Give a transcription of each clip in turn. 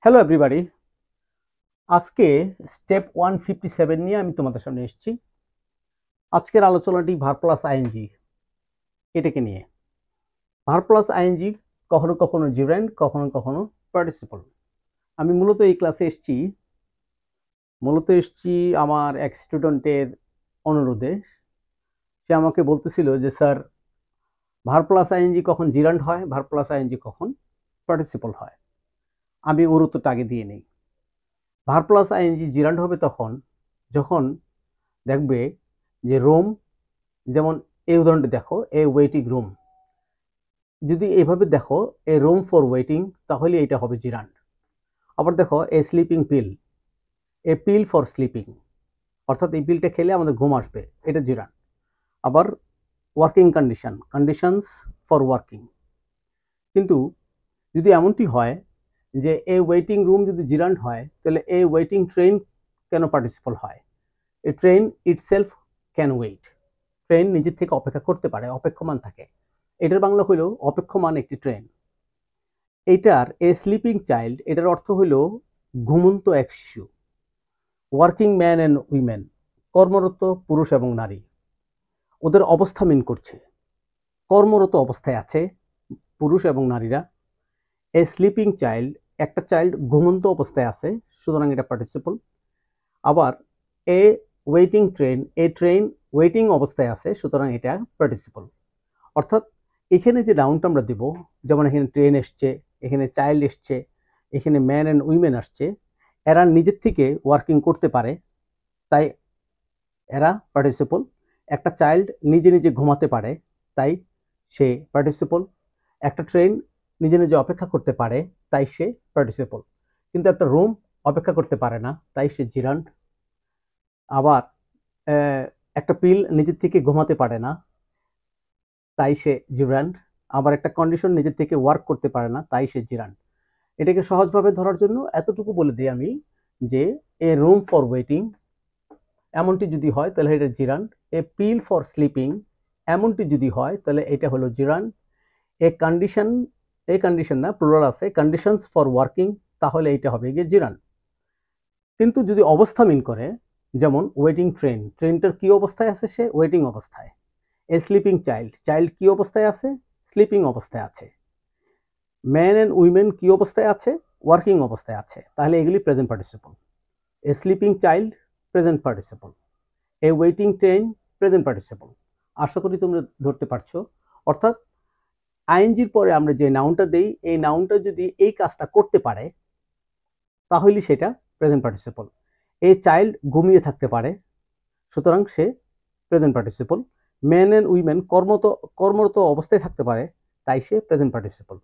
Hello everybody. আজকে step 157 নিয়ে আমি তোমাদের সামনে এসেছি। আজকের আলোচনাটি ভার প্লাস আইএনজি এটাকে নিয়ে। ভার প্লাস আইএনজি কখনো কখনো জিরেন্ড, কখনো কখনো পার্টিসিপল। আমি মূলত এই ক্লাসে এসেছি আমার এক স্টুডেন্টের অনুরোধে। সে আমাকে বলতেছিল যে স্যার, ভার প্লাস আইএনজি কখন জিরান্ড হয়, ভার প্লাস আইএনজি কখন পার্টিসিপল হয়। আমি ওর উত্তরটা আগে দিয়ে নেই। ভার প্লাস আইএনজি জিরান্ড হবে তখন যখন দেখবে যে রোম, যেমন এই উদাহরণটি দেখো, এ ওয়েটিং রুম। যদি এভাবে দেখো এ রুম ফর ওয়েটিং, তাহলে এটা হবে জিরান্ড। আবার দেখো a sleeping pill, a pill for sleeping, অর্থাৎ এই পিলটা খেলে আমাদের ঘুম আসবে, এটা জিরান্ড। আবার working condition, conditions for working. কিন্তু যদি এমনটি হয় যে এ ওয়েটিং রুম যদি জিরান্ড হয়, তাহলে এ ওয়েটিং ট্রেন কেন পার্টিসিপল হয়? A train itself can wait. Train নিজের থেকে অপেক্ষা করতে পারে, অপেক্ষমান থাকে। এটার বাংলা হইল অপেক্ষমান একটি ট্রেন। এটার এ স্লিপিং চাইল্ড, এটার অর্থ হইল ঘুমন্ত এক শিশু। ওয়ার্কিং ম্যান অ্যান্ড উইমেন, কর্মরত পুরুষ এবং নারী, ওদের অবস্থা মিন করছে। কর্মরত অবস্থায় আছে পুরুষ এবং নারীরা। এ স্লিপিং চাইল্ড, একটা চাইল্ড ঘুমন্ত অবস্থায় আছে, সুতরাং এটা পার্টিসিপল। আবার এ ওয়েটিং ট্রেন, এ ট্রেন ওয়েটিং অবস্থায় আছে, সুতরাং এটা পার্টিসিপল। অর্থাৎ এখানে যে নাউনটা আমরা দেব, যেমন এখানে ট্রেন এসছে, এখানে চাইল্ড এসছে, এখানে ম্যান অ্যান্ড উইমেন আসছে, এরা নিজের থেকে ওয়ার্কিং করতে পারে, তাই এরা পার্টিসিপল। একটা চাইল্ড নিজে নিজে ঘুমাতে পারে, তাই সে পার্টিসিপল। একটা ট্রেন নিজে নিজে অপেক্ষা করতে পারে, তাই সে পার্টিসিপল। কিন্তু একটা রুম অপেক্ষা করতে পারে না, তাই সে জিরান্ড। আবার একটা পিল নিজের থেকে ঘুমাতে পারে না, তাই সে জিরান্ড। আবার একটা কন্ডিশন নিজের থেকে ওয়ার্ক করতে পারে না, তাই সে জিরান্ড। এটাকে সহজভাবে ধরার জন্য এতটুকু বলে দিই আমি যে এ রুম ফর ওয়েটিং এমনটি যদি হয় তাহলে এটা জিরান্ড। এ পিল ফর স্লিপিং এমনটি যদি হয় তাহলে এটা হলো জিরান্ড। এ কন্ডিশন, এই কন্ডিশন না, প্লুরাল আছে, কন্ডিশনস ফর ওয়ার্কিং, তাহলে এটা হবে গিয়ে জিরান্ড। কিন্তু যদি অবস্থা মিন করে, যেমন ওয়েটিং ট্রেন, ট্রেনটার কি অবস্থায় আছে? সে ওয়েটিং অবস্থায়। এ স্লিপিং চাইল্ড, চাইল্ড কি অবস্থায় আছে? স্লিপিং অবস্থায় আছে। ম্যান অ্যান্ড উইমেন কি অবস্থায় আছে? ওয়ার্কিং অবস্থায় আছে, তাহলে এগুলি প্রেজেন্ট পার্টিসিপল। এ স্লিপিং চাইল্ড প্রেজেন্ট পার্টিসিপল, এ ওয়েটিং ট্রেন প্রেজেন্ট পার্টিসিপল। আশা করি তোমরা ধরতে পারছো। অর্থাৎ আইএনজির পরে আমরা যে নাউনটা দেই, এই নাউনটা যদি এই কাজটা করতে পারে তাহলে সেটা প্রেজেন্ট পার্টিসিপল। এই চাইল্ড ঘুমিয়ে থাকতে পারে, সুতরাং সে present participle. Man and women কর্মরত অবস্থায় থাকতে পারে, তাই সে প্রেজেন্ট পার্টিসিপল।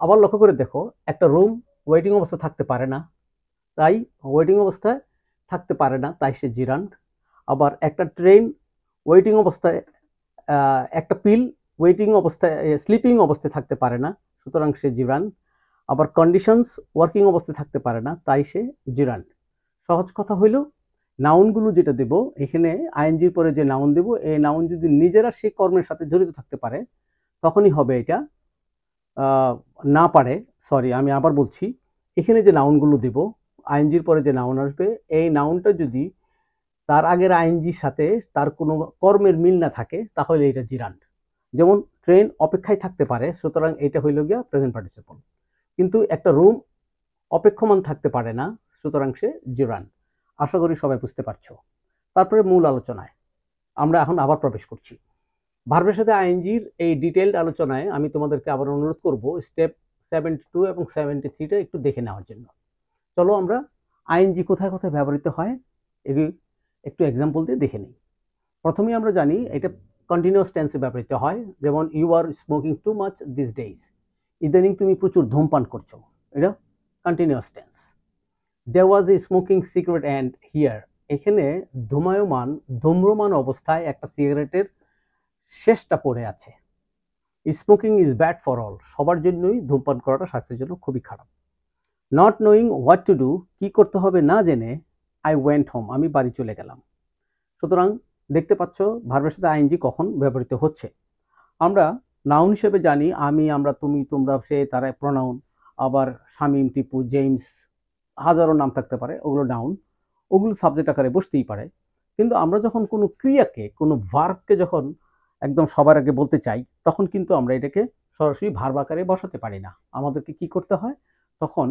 আবার লক্ষ্য করে দেখো, একটা রুম ওয়েটিং অবস্থায় থাকতে পারে না, তাই ওয়েটিং অবস্থায় থাকতে পারে না, তাই সে জিরান্ড। আবার একটা ট্রেন ওয়েটিং অবস্থায়, একটা পিল ওয়েটিং অবস্থায়, স্লিপিং অবস্থায় থাকতে পারে না, সুতরাং সে জিরান্ড। আবার কন্ডিশনস ওয়ার্কিং অবস্থায় থাকতে পারে না, তাই সে জিরান্ড। সহজ কথা হইল, নাউনগুলো যেটা দেব, এখানে আইএনজির পরে যে নাউন দেব, এই নাউন যদি নিজেরা সেই কর্মের সাথে জড়িত থাকতে পারে তখনই হবে এটা। না পারে, সরি আমি আবার বলছি, এখানে যে নাউনগুলো দেব, আইএনজির পরে যে নাউন আসবে, এই নাউনটা যদি তার আগের আইএনজির সাথে তার কোনো কর্মের মিল না থাকে তাহলে এটা জিরান্ড। যেমন ট্রেন অপেক্ষায় থাকতে পারে, সুতরাং এটা হইল গিয়া প্রেজেন্ট পার্টিসিপল। কিন্তু একটা রুম অপেক্ষমান থাকতে পারে না, সুতরাং সে জিরান্ড। আশা করি সবাই বুঝতে পারছো। তারপরে মূল আলোচনায় আমরা এখন আবার প্রবেশ করছি। ভার্বের সাথে আইএনজির এই ডিটেইলড আলোচনায় আমি তোমাদেরকে আবার অনুরোধ করব স্টেপ 72 এবং 73টা একটু দেখে নেওয়ার জন্য। চলো আমরা আইএনজি কোথায় কোথায় ব্যবহৃত হয় এগুলি একটু এক্সাম্পল দিয়ে দেখে নিই। প্রথমেই আমরা জানি এটা কন্টিনিউয়াস টেন্সে ব্যবহৃত হয়, যেমন you are smoking too much these days, ইদানিং তুমি প্রচুর ধূমপান করছো, এটা continuous tense. There was a smoking cigarette and here, এখানে ধূম্রমান অবস্থায় একটা সিগারেটের শেষটা পড়ে আছে। Smoking is bad for all, সবার জন্যই ধূমপান করাটা স্বাস্থ্যের জন্য খুবই খারাপ। Not knowing what to do, কি করতে হবে না জেনে, আই ওয়েন্ট হোম, আমি বাড়ি চলে গেলাম। সুতরাং দেখতে পাচ্ছ ভার্বের সাথে আইএনজি কখন ব্যবহৃত হচ্ছে। আমরা নাউন হিসেবে জানি আমি, আমরা, তুমি, তোমরা, সে, তারা প্রনাউন। আবার শামীম, টিপু, জেমস, হাজারো নাম থাকতে পারে, ওগুলো নাউন, ওগুলো সাবজেক্ট আকারে বসতেই পারে। কিন্তু আমরা যখন কোনো ক্রিয়াকে, কোনো ভার্বকে যখন একদম সবার আগে বলতে চাই, তখন কিন্তু আমরা এটাকে সরাসরি ভার্ব আকারে বসাতে পারি না। আমাদেরকে কি করতে হয়? তখন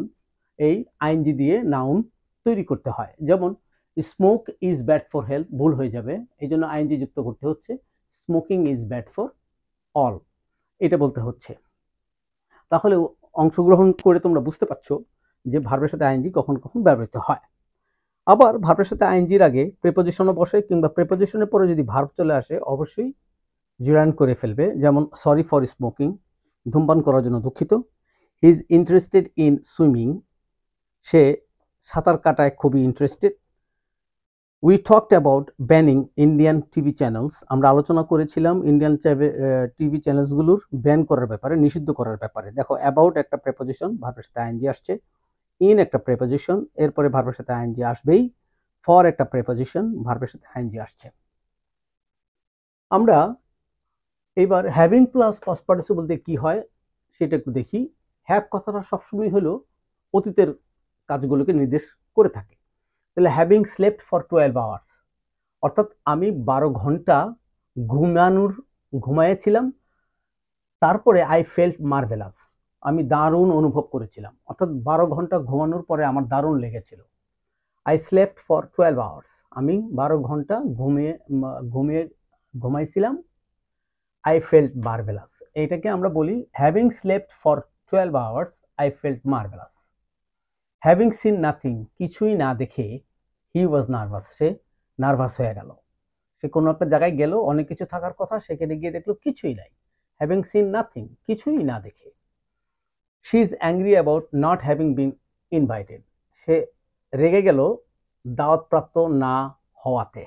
এই আইএনজি দিয়ে নাউন তৈরি করতে হয়। যেমন smoke is bad for health, ভুল হয়ে যাবে, এই জন্য আইএনজি যুক্ত করতে হচ্ছে। Smoking is bad for all, এটা বলতে হচ্ছে। তাহলে অংশগ্রহণ করে তোমরা বুঝতে পারছো যে ভার্বের সাথে আইএনজি কখন কখন ব্যবহৃত হয়। আবার ভার্বের সাথে আইএনজির আগে প্রিপোজিশনও বসে, কিংবা প্রিপোজিশনের পরে যদি ভার্ব চলে আসে অবশ্যই জিরান করে ফেলবে। যেমন সরি ফর স্মোকিং, ধূমপান করার জন্য দুঃখিত। He is interested in swimming, সে সাঁতার কাটায় খুবই interested. We talked about banning Indian TV channels, আমরা আলোচনা করেছিলাম ইন্ডিয়ান টিভি চ্যানেলসগুলোর ব্যান করার ব্যাপারে, নিষিদ্ধ করার ব্যাপারে। দেখো অ্যাবাউট একটা প্রেপোজিশন, ভার্বের সাথে আইএনজি আসছে। ইন একটা প্রেপোজিশন, এরপরে ভার্বের সাথে আইএনজি আসবেই। ফর একটা প্রেপোজিশন, ভার্বের সাথে আইএনজি আসছে। আমরা এবার হ্যাভিং প্লাস পাস্ট পার্টিসিপল দিয়ে কি হয় সেটা একটু দেখি। হ্যাভ কথাটা সবসময় হলো অতীতের কাজগুলোকে নির্দেশ করে থাকে। তাহলে হ্যাভিং স্লেপ্ট ফর 12 আওয়ার্স, অর্থাৎ আমি 12 ঘন্টা ঘুমাইয়েছিলাম, তারপরে আই ফেল্ট মার্ভেলাস, আমি দারুণ অনুভব করেছিলাম, অর্থাৎ 12 ঘন্টা ঘুমানোর পরে আমার দারুণ লেগেছিল। আই স্লেপ্ট ফর 12 আওয়ার্স, আমি 12 ঘন্টা ঘুমাইছিলাম। আই ফেল্ট মার্ভেলাস, এটাকে আমরা বলি having slept for 12 hours I felt marvellous. Having scene nothing, কিছুই না দেখে হি ওয়াজ নার্ভাস, সে নার্ভাস হয়ে গেল। সে কোনো একটা জায়গায় গেল, অনেক কিছু থাকার কথা, সেখানে গিয়ে দেখলো কিছুই নাই। হ্যাভিং সিন নাথিং, কিছুই না দেখে। She is angry about not having been invited, সে রেগে গেল দাওয়াতপ্রাপ্ত না হওয়াতে।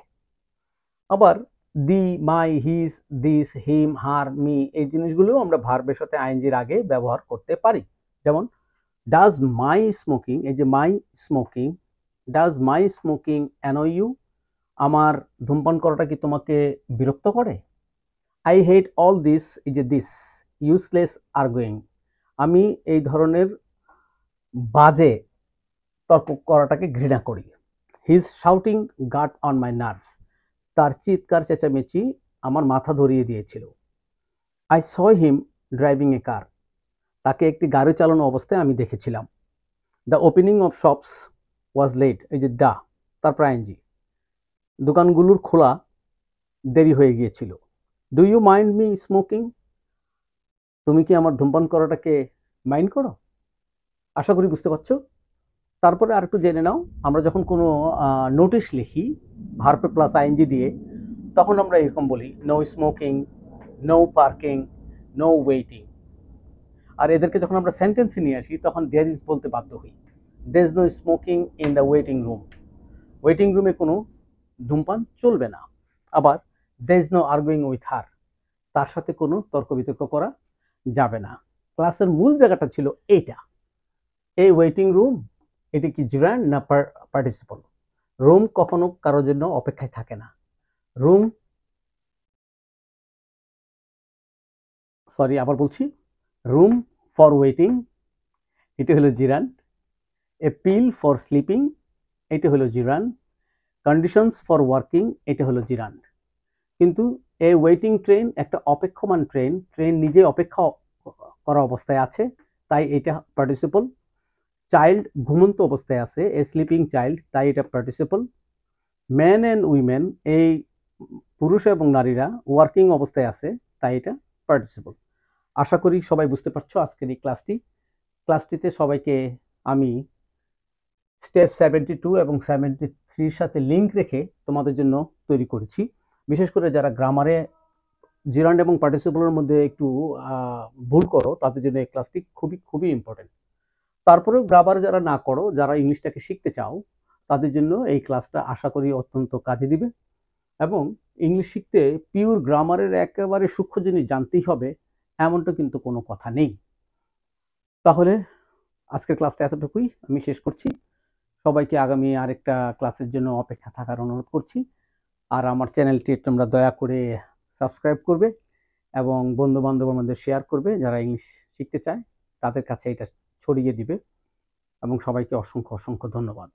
আবার the, my, his, this, him, her, me, এই জিনিসগুলো আমরা ভার্বের সাথে আইএনজির আগে ব্যবহার করতে পারি। যেমন ডাজ মাই স্মোকিং, এই যে my smoking, does my smoking annoy you, আমার ধূমপান করাটা কি তোমাকে বিরক্ত করে? আই হেট অল দিস, এই যে দিস ইউজলেস আর্গুইং, আমি এই ধরনের বাজে তর্ক করাটাকে ঘৃণা করি। His shouting gut on my nerves, তার চিৎকার চেঁচামেচি আমার মাথা ধরিয়ে দিয়েছিল। আই স হিম ড্রাইভিং এ কার, তাকে একটি গাড়ি চালানো অবস্থায় আমি দেখেছিলাম। The opening of shops was late, এই যে দ্য, তারপর আইএনজি, দোকানগুলোর খোলা দেরি হয়ে গিয়েছিল। Do you mind me smoking, তুমি কি আমার ধূমপান করাটাকে মাইন্ড করো? আশা করি বুঝতে পারছো। তারপরে আর একটু জেনে নাও, আমরা যখন কোনো নোটিশ লিখি ভার্ব প্লাস আইএনজি দিয়ে, তখন আমরা এরকম বলি no smoking, no parking, no waiting. আর এদেরকে যখন আমরা সেন্টেন্সে নিয়ে আসি তখন দেয়ার ইজ বলতে বাধ্য হই। There is no smoking in the waiting room, waiting রুমে কোনো ধূমপান চলবে না। আবার there is no arguing with her, তার সাথে কোনো তর্ক বিতর্ক করা যাবে না। ক্লাসের মূল জায়গাটা ছিল এইটা। এই ওয়েটিং রুম, এটি কি জিরান্ড না পার্টিসিপল? রুম কখনো কারোর জন্য অপেক্ষায় থাকে না। রুম, সরি আবার বলছি, রুম ফর ওয়েটিং, এটি হলো জিরান্ড। এ পিল ফর স্লিপিং, এটি হলো জিরান্ড। কন্ডিশনস ফর ওয়ার্কিং, এটা হলো জিরান্ড। কিন্তু এই ওয়েটিং ট্রেন একটা অপেক্ষমান ট্রেন, ট্রেন নিজে অপেক্ষা করা অবস্থায় আছে, তাই এটা পার্টিসিপল। চাইল্ড ঘুমন্ত অবস্থায় আছে, এ স্লিপিং চাইল্ড, তাই এটা পার্টিসিপল। ম্যান অ্যান্ড উইমেন, এই পুরুষ এবং নারীরা ওয়ার্কিং অবস্থায় আছে, তাই এটা পার্টিসিপল। আশা করি সবাই বুঝতে পারছো আজকের এই ক্লাসটিতে সবাইকে আমি স্টেপ 72 এবং 73 সাথে লিঙ্ক রেখে তোমাদের জন্য তৈরি করেছি। বিশেষ করে যারা গ্রামারে জিরান্ড এবং পার্টিসিপলের মধ্যে একটু ভুল করো, তাদের জন্য এই ক্লাসটি খুবই খুবই ইম্পর্টেন্ট। তারপরেও গ্রামার যারা না করো, যারা ইংলিশটাকে শিখতে চাও, তাদের জন্য এই ক্লাসটা আশা করি অত্যন্ত কাজে দিবে। এবং ইংলিশ শিখতে পিওর গ্রামারের একেবারে সূক্ষ্ম জিনিস জানতেই হবে এমনটা কিন্তু কোনো কথা নেই। তাহলে আজকের ক্লাসটা এতটুকুই আমি শেষ করছি। সবাইকে আগামী আরেকটা ক্লাসের জন্য অপেক্ষা থাকার অনুরোধ করছি। আর আমার চ্যানেলটি তোমরা দয়া করে সাবস্ক্রাইব করবে এবং বন্ধু বান্ধবের মধ্যে শেয়ার করবে, যারা ইংলিশ শিখতে চায় তাদের কাছে এটা ছড়িয়ে দিবে। এবং সবাইকে অসংখ্য অসংখ্য ধন্যবাদ।